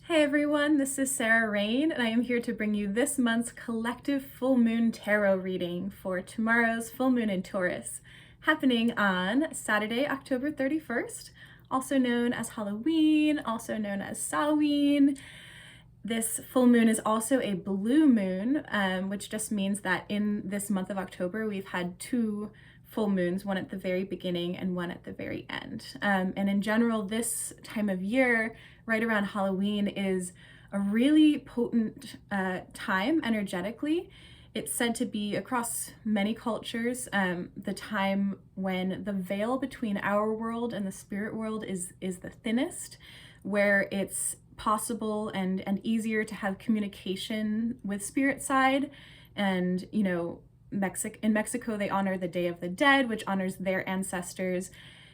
Hey everyone, this is Rayne, and I am here to bring you this month's collective full moon tarot reading for tomorrow's full moon in Taurus, happening on Saturday, October 31st, also known as Halloween, also known as Samhain. This full moon is also a blue moon, which just means that in this month of October, we've had two full moons, one at the very beginning and one at the very end. And in general, this time of year, right around Halloween, is a really potent time energetically. It's said to be, across many cultures, the time when the veil between our world and the spirit world is the thinnest, where it's possible and easier to have communication with spirit side. And in Mexico they honor the Day of the Dead, which honors their ancestors.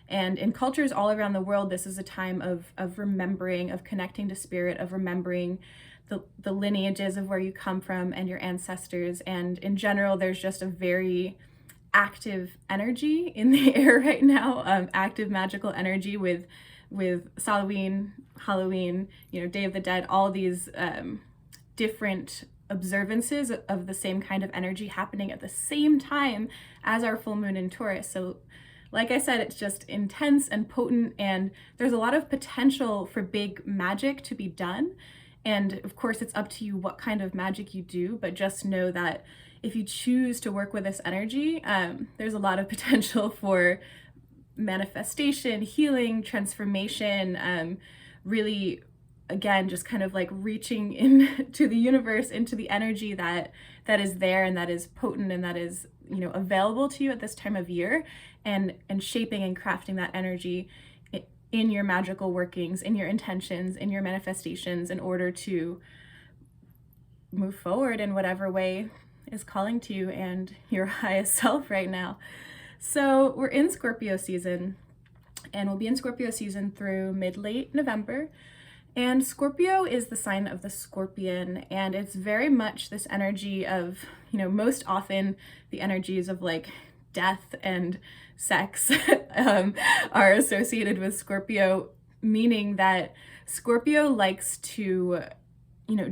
And in cultures all around the world, this is a time of remembering, of connecting to spirit, of remembering the lineages of where you come from and your ancestors. And in general, there's just a very active energy in the air right now, active magical energy with Halloween, Day of the Dead, all these different observances of the same kind of energy happening at the same time as our full moon in Taurus. So like I said, it's just intense and potent, and there's a lot of potential for big magic to be done. And of course, it's up to you what kind of magic you do, but just know that if you choose to work with this energy, there's a lot of potential for manifestation, healing, transformation, really, again, just kind of like reaching into the universe, into the energy that is there and that is potent and that is, available to you at this time of year, and shaping and crafting that energy in your magical workings, in your intentions, in your manifestations, in order to move forward in whatever way is calling to you and your highest self right now. So we're in Scorpio season, and we'll be in Scorpio season through mid-late November. And Scorpio is the sign of the scorpion, and it's very much this energy of, most often the energies of like death and sex are associated with Scorpio, meaning that Scorpio likes to,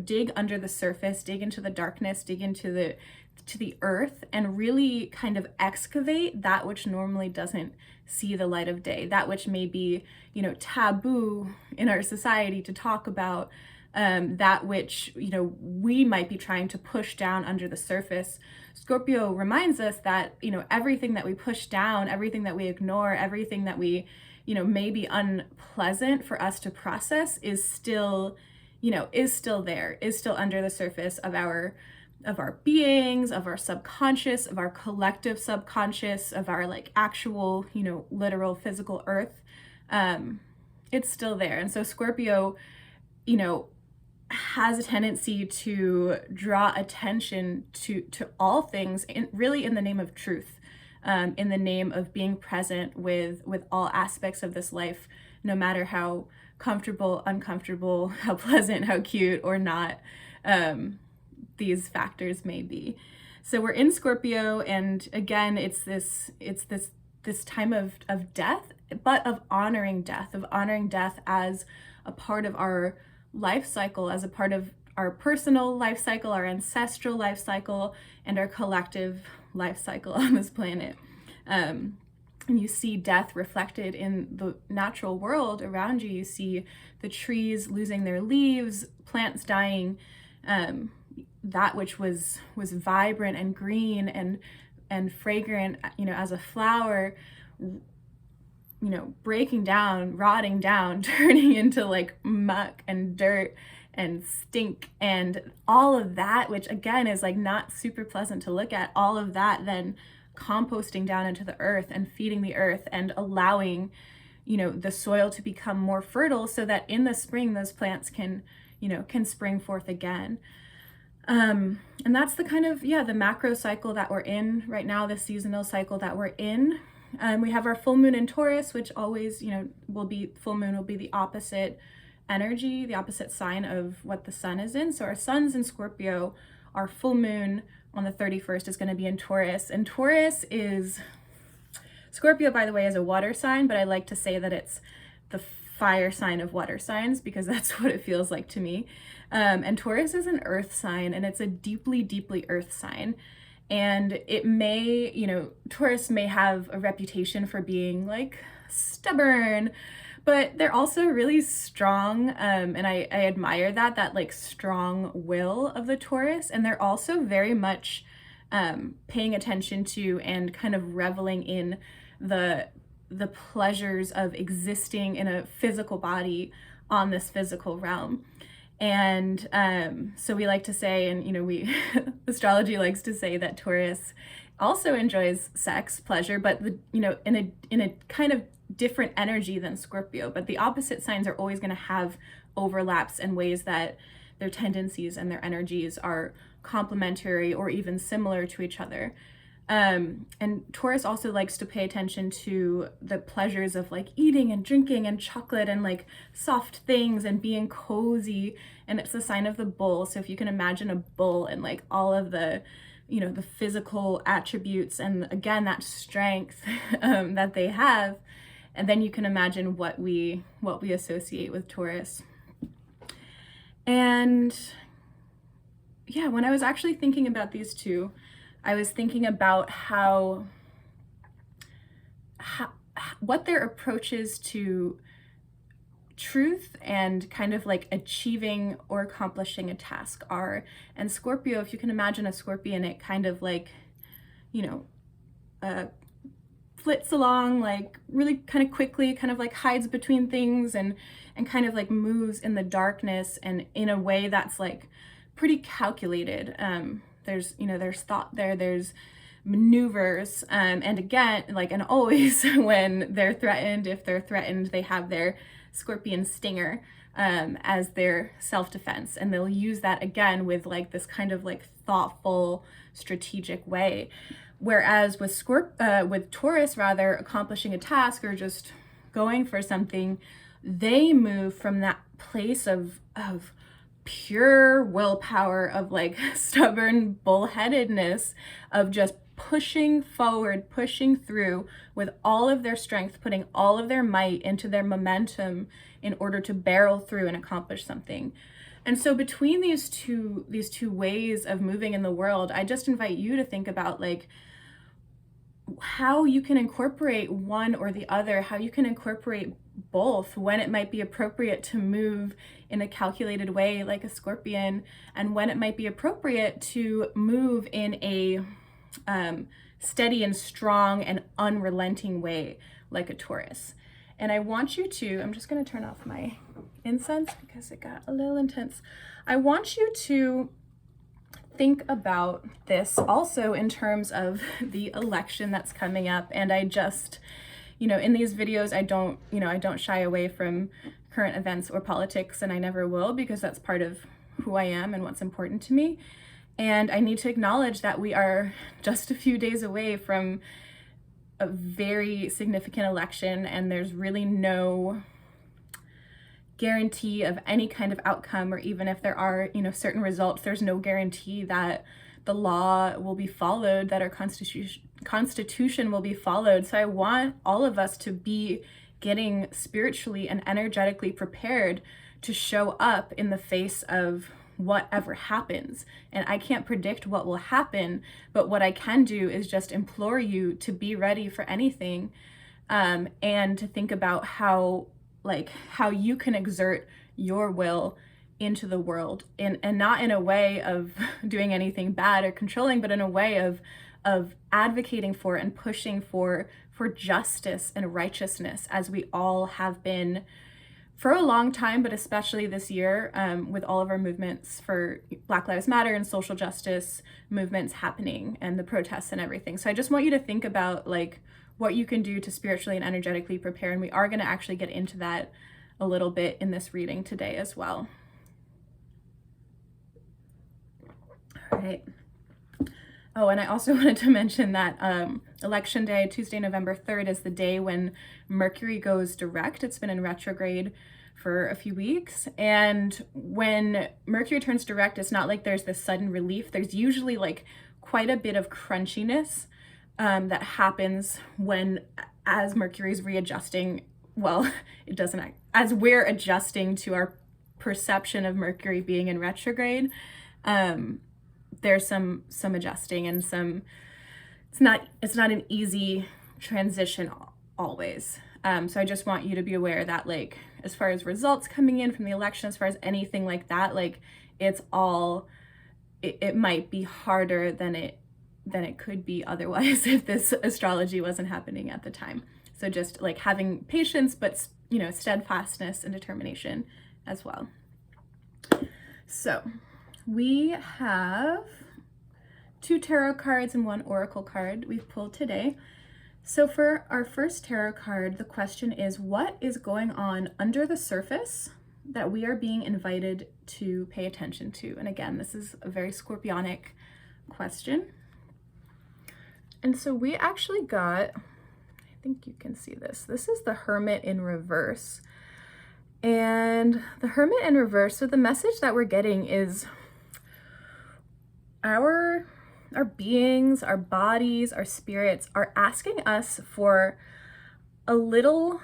dig under the surface, dig into the darkness, dig into the earth, and really kind of excavate that which normally doesn't see the light of day, that which may be, taboo in our society to talk about, that which, we might be trying to push down under the surface. Scorpio reminds us that, everything that we push down, everything that we ignore, everything that we, may be unpleasant for us to process is still there, is still under the surface of our beings, of our subconscious, of our collective subconscious, of our like actual, literal physical earth. It's still there. And so Scorpio, has a tendency to draw attention to all things, really in the name of truth, in the name of being present with all aspects of this life, no matter how comfortable, uncomfortable, how pleasant, how cute or not these factors may be. So we're in Scorpio, and again, it's this time of death, but of honoring death as a part of our life cycle, as a part of our personal life cycle, our ancestral life cycle, and our collective life cycle on this planet. And you see death reflected in the natural world around you. You see the trees losing their leaves, plants dying, that which was vibrant and green and fragrant, as a flower, breaking down, rotting down, turning into like muck and dirt and stink and all of that, which again is like not super pleasant to look at. All of that then composting down into the earth and feeding the earth and allowing, the soil to become more fertile so that in the spring those plants can spring forth again. And that's the kind of, the macro cycle that we're in right now, the seasonal cycle that we're in. We have our full moon in Taurus, which always, full moon will be the opposite energy, the opposite sign of what the sun is in. So our sun's in Scorpio, our full moon on the 31st is going to be in Taurus. And Taurus is, Scorpio, by the way, is a water sign, but I like to say that it's the fire sign of water signs, because that's what it feels like to me. And Taurus is an earth sign, and it's a deeply, deeply earth sign. And it may, Taurus may have a reputation for being like stubborn, but they're also really strong. And I admire that like strong will of the Taurus. And they're also very much paying attention to and kind of reveling in the pleasures of existing in a physical body on this physical realm. And so we like to say, and we astrology likes to say that Taurus also enjoys sex, pleasure, but in a kind of different energy than Scorpio. But the opposite signs are always going to have overlaps and ways that their tendencies and their energies are complementary or even similar to each other. And Taurus also likes to pay attention to the pleasures of like eating and drinking and chocolate and like soft things and being cozy. And it's the sign of the bull. So if you can imagine a bull and like all of the, the physical attributes and again, that strength that they have, and then you can imagine what we associate with Taurus. And yeah, when I was actually thinking about these two, I was thinking about how what their approaches to truth and kind of like achieving or accomplishing a task are. And Scorpio, if you can imagine a scorpion, it kind of like, flits along like really kind of quickly, kind of like hides between things and kind of like moves in the darkness and in a way that's like pretty calculated. There's thought there, there's maneuvers, and again, like, and always when they're threatened, if they're threatened, they have their scorpion stinger as their self-defense, and they'll use that again with like this kind of like thoughtful, strategic way. Whereas with Taurus, rather, accomplishing a task or just going for something, they move from that place of pure willpower, of like stubborn bullheadedness, of just pushing forward, pushing through with all of their strength, putting all of their might into their momentum in order to barrel through and accomplish something. And so between these two ways of moving in the world, I just invite you to think about like how you can incorporate one or the other, how you can incorporate both, when it might be appropriate to move in a calculated way like a scorpion, and when it might be appropriate to move in a steady and strong and unrelenting way like a Taurus. And I want you to, I'm just going to turn off my incense because it got a little intense. I want you to think about this also in terms of the election that's coming up. And I just, in these videos, I don't shy away from current events or politics, and I never will, because that's part of who I am and what's important to me. And I need to acknowledge that we are just a few days away from a very significant election, and there's really no guarantee of any kind of outcome, or even if there are, certain results, there's no guarantee that the law will be followed, that our constitution will be followed. So I want all of us to be getting spiritually and energetically prepared to show up in the face of whatever happens. And I can't predict what will happen, but what I can do is just implore you to be ready for anything, and to think about how you can exert your will into the world, and not in a way of doing anything bad or controlling, but in a way of advocating for and pushing for justice and righteousness, as we all have been for a long time, but especially this year, with all of our movements for Black Lives Matter and social justice movements happening and the protests and everything. So I just want you to think about like what you can do to spiritually and energetically prepare. And we are going to actually get into that a little bit in this reading today as well. All right. Oh, and I also wanted to mention that Election Day, Tuesday, November 3rd, is the day when Mercury goes direct. It's been in retrograde for a few weeks. And when Mercury turns direct, it's not like there's this sudden relief. There's usually like quite a bit of crunchiness that happens as Mercury's readjusting well, it doesn't, as we're adjusting to our perception of Mercury being in retrograde, there's some adjusting and some, it's not an easy transition always. So I just want you to be aware that, like, as far as results coming in from the election, as far as anything like that, like, it's all, it might be harder than it could be otherwise if this astrology wasn't happening at the time. So just like having patience, but steadfastness and determination as well. So we have 2 tarot cards and 1 oracle card we've pulled today. So for our first tarot card, the question is, what is going on under the surface that we are being invited to pay attention to? And again, this is a very scorpionic question. And so we actually got, I think you can see this. This is the Hermit in reverse. And the Hermit in reverse, so the message that we're getting is our beings, our bodies, our spirits are asking us for a little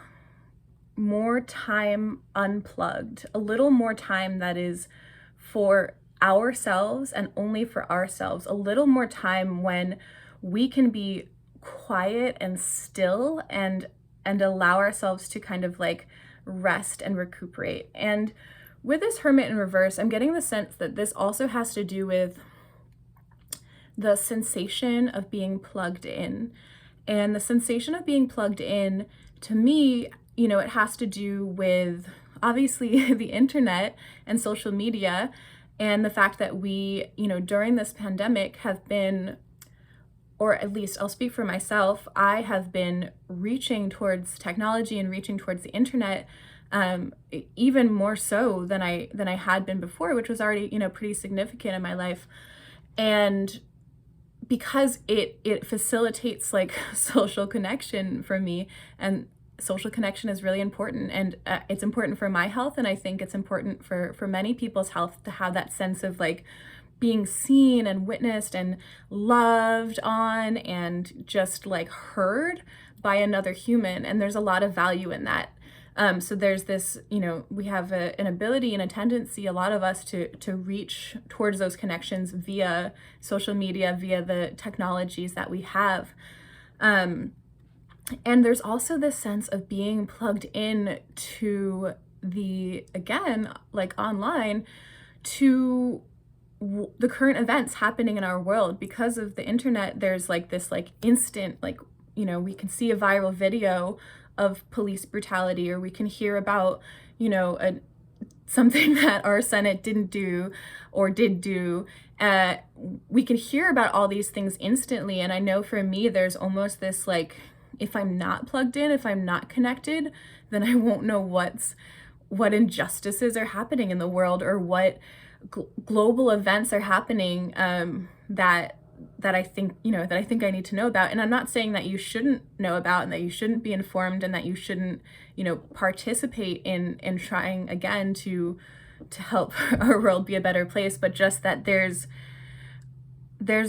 more time unplugged, a little more time that is for ourselves and only for ourselves, a little more time when we can be quiet and still and allow ourselves to kind of like rest and recuperate. And with this Hermit in reverse, I'm getting the sense that this also has to do with the sensation of being plugged in. And the sensation of being plugged in, to me, it has to do with obviously the internet and social media, and the fact that we, during this pandemic have been, or at least I'll speak for myself, I have been reaching towards technology and reaching towards the internet even more so than I had been before, which was already, pretty significant in my life. And because it facilitates like social connection for me, and social connection is really important, and it's important for my health, and I think it's important for many people's health to have that sense of like being seen and witnessed and loved on and just like heard by another human. And there's a lot of value in that. So there's this, we have an ability and a tendency, a lot of us, to reach towards those connections via social media, via the technologies that we have. And there's also this sense of being plugged in to again, like online, to the current events happening in our world. Because of the internet, there's like this like instant, like, we can see a viral video of police brutality, or we can hear about, something that our Senate didn't do or did do. We can hear about all these things instantly. And I know for me, there's almost this like, if I'm not plugged in, if I'm not connected, then I won't know what injustices are happening in the world, or what global events are happening that I think, I need to know about. And I'm not saying that you shouldn't know about, and that you shouldn't be informed, and that you shouldn't, participate in trying again to help our world be a better place, but just that there's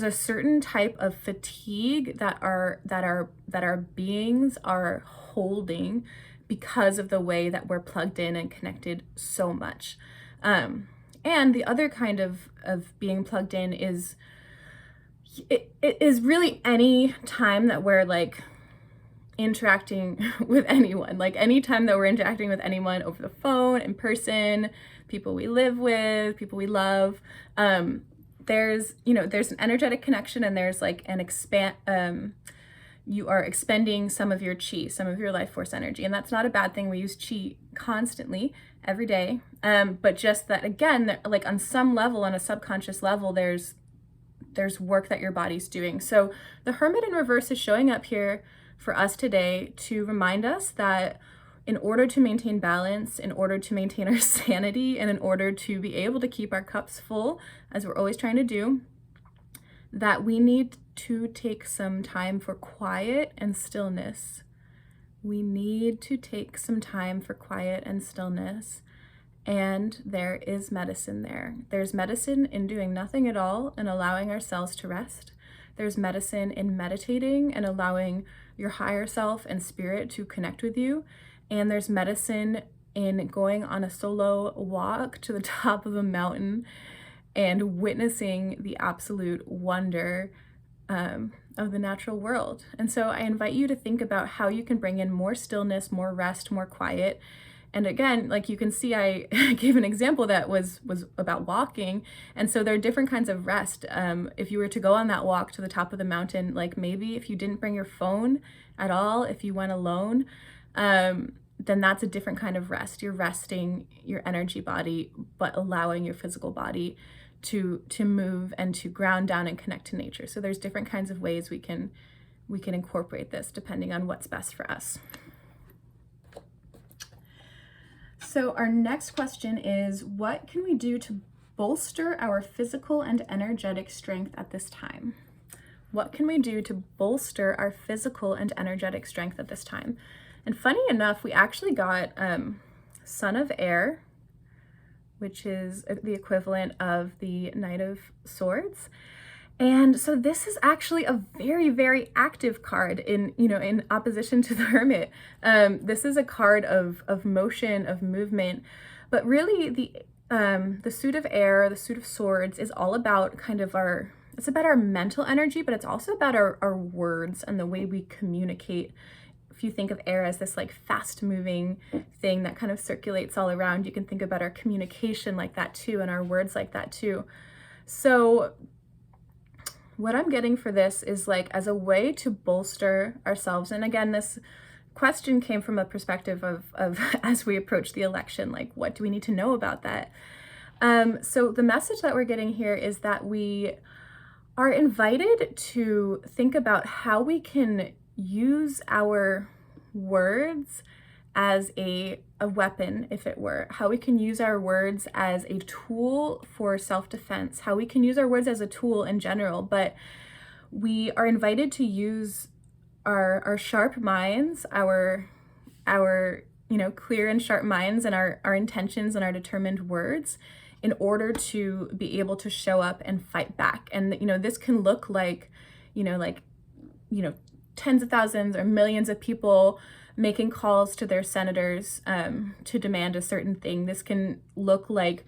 a certain type of fatigue that our beings are holding because of the way that we're plugged in and connected so much. And the other kind of being plugged in is, it is really any time that we're like interacting with anyone, like any time that we're interacting with anyone over the phone, in person, people we live with, people we love. There's an energetic connection, and there's like you are expending some of your chi, some of your life force energy. And that's not a bad thing. We use chi constantly, every day. But just that, again, like on some level, on a subconscious level, there's work that your body's doing. So the Hermit in reverse is showing up here for us today to remind us that in order to maintain balance, in order to maintain our sanity, and in order to be able to keep our cups full, as we're always trying to do, that we need to take some time for quiet and stillness. We need to take some time for quiet and stillness. And there is medicine there. There's medicine in doing nothing at all and allowing ourselves to rest. There's medicine in meditating and allowing your higher self and spirit to connect with you. and there's medicine in going on a solo walk to the top of a mountain and witnessing the absolute wonder of the natural world. And so I invite you to think about how you can bring in more stillness, more rest, more quiet. And again, like you can see, I gave an example that was about walking. And so there are different kinds of rest. If you were to go on that walk to the top of the mountain, like maybe if you didn't bring your phone at all, if you went alone, then that's a different kind of rest. You're resting your energy body, but allowing your physical body to move and to ground down and connect to nature. So there's different kinds of ways we can incorporate this depending on what's best for us. So our next question is, what can we do to bolster our physical and energetic strength at this time? What can we do to bolster our physical and energetic strength at this time? And funny enough, we actually got Son of Air, which is the equivalent of the Knight of Swords. And so this is actually a very, very active card in opposition to the Hermit. This is a card of motion, of movement, but really the suit of air, the suit of swords is all about it's about our mental energy, but it's also about our words and the way we communicate. If you think of air as this like fast moving thing that kind of circulates all around, you can think about our communication like that too, and our words like that too. So what I'm getting for this is like as a way to bolster ourselves. And again, this question came from a perspective of as we approach the election, like what do we need to know about that? So the message that we're getting here is that we are invited to think about how we can use our words as a weapon, if it were, how we can use our words as a tool for self-defense, how we can use our words as a tool in general, but we are invited to use our sharp minds, our clear and sharp minds, and our intentions and our determined words in order to be able to show up and fight back. And this can look like tens of thousands or millions of people making calls to their senators to demand a certain thing. This can look like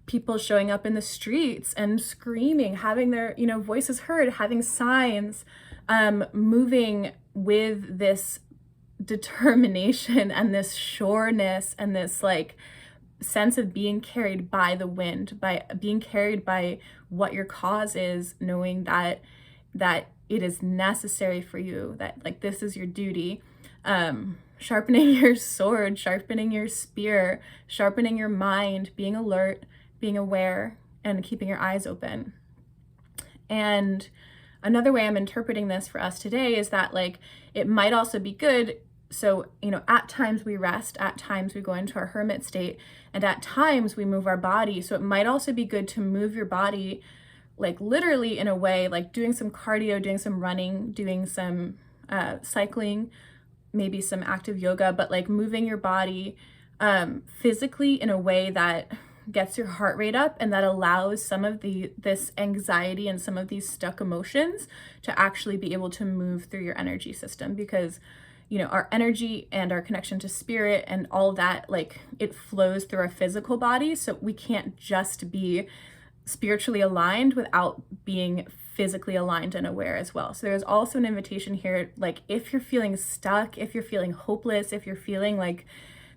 people showing up in the streets and screaming, having their voices heard, having signs, moving with this determination and this sureness and this like sense of being carried by the wind, by being carried by what your cause is, knowing that it is necessary for you, that like this is your duty. Sharpening your sword, sharpening your spear, sharpening your mind, being alert, being aware, and keeping your eyes open. And another way I'm interpreting this for us today is that like it might also be good. So, at times we rest, at times we go into our hermit state, and at times we move our body. So it might also be good to move your body like literally in a way, like doing some cardio, doing some running, doing some cycling, maybe some active yoga, but like moving your body physically in a way that gets your heart rate up and that allows some of this anxiety and some of these stuck emotions to actually be able to move through your energy system. Because our energy and our connection to spirit and all that, like it flows through our physical body. So we can't just be spiritually aligned without being physically aligned and aware as well. So there's also an invitation here, like if you're feeling stuck, if you're feeling hopeless, if you're feeling like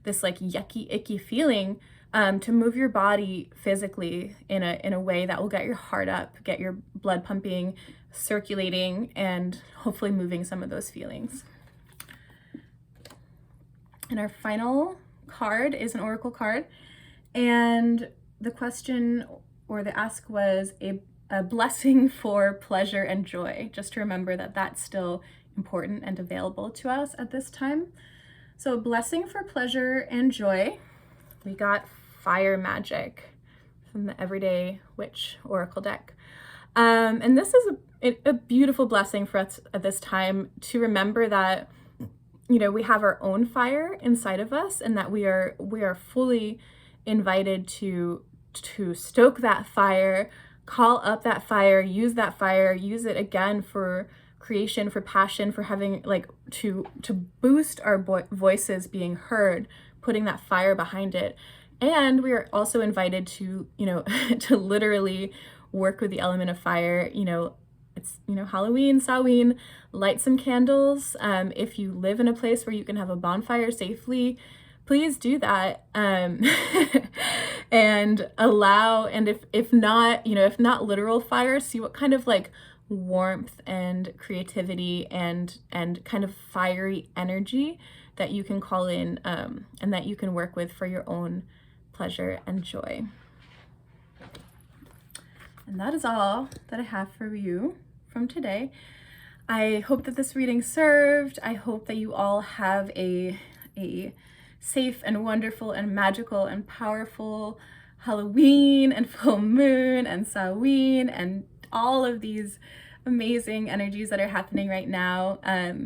this like yucky, icky feeling, to move your body physically in a way that will get your heart up, get your blood pumping, circulating, and hopefully moving some of those feelings. And our final card is an oracle card, and the question or the ask was a blessing for pleasure and joy. Just to remember that that's still important and available to us at this time. So a blessing for pleasure and joy. We got fire magic from the Everyday Witch Oracle deck. And this is a beautiful blessing for us at this time to remember that, we have our own fire inside of us, and that we are fully invited to stoke that fire, call up that fire, use it again for creation, for passion, for having like to boost our voices being heard, putting that fire behind it. And we are also invited to, you know, to literally work with the element of fire. You know, it's, you know, Halloween, Samhain, light some candles. If you live in a place where you can have a bonfire safely, please do that. And allow, and if not, you know, if not literal fire, see what kind of like warmth and creativity and kind of fiery energy that you can call in, and that you can work with for your own pleasure and joy. And that is all that I have for you from today. I hope that this reading served. I hope that you all have a safe and wonderful and magical and powerful Halloween and full moon and Samhain and all of these amazing energies that are happening right now.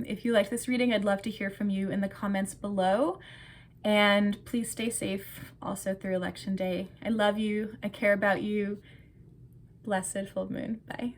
If you liked this reading, I'd love to hear from you in the comments below. And please stay safe also through Election Day. I love you. I care about you. Blessed full moon. Bye.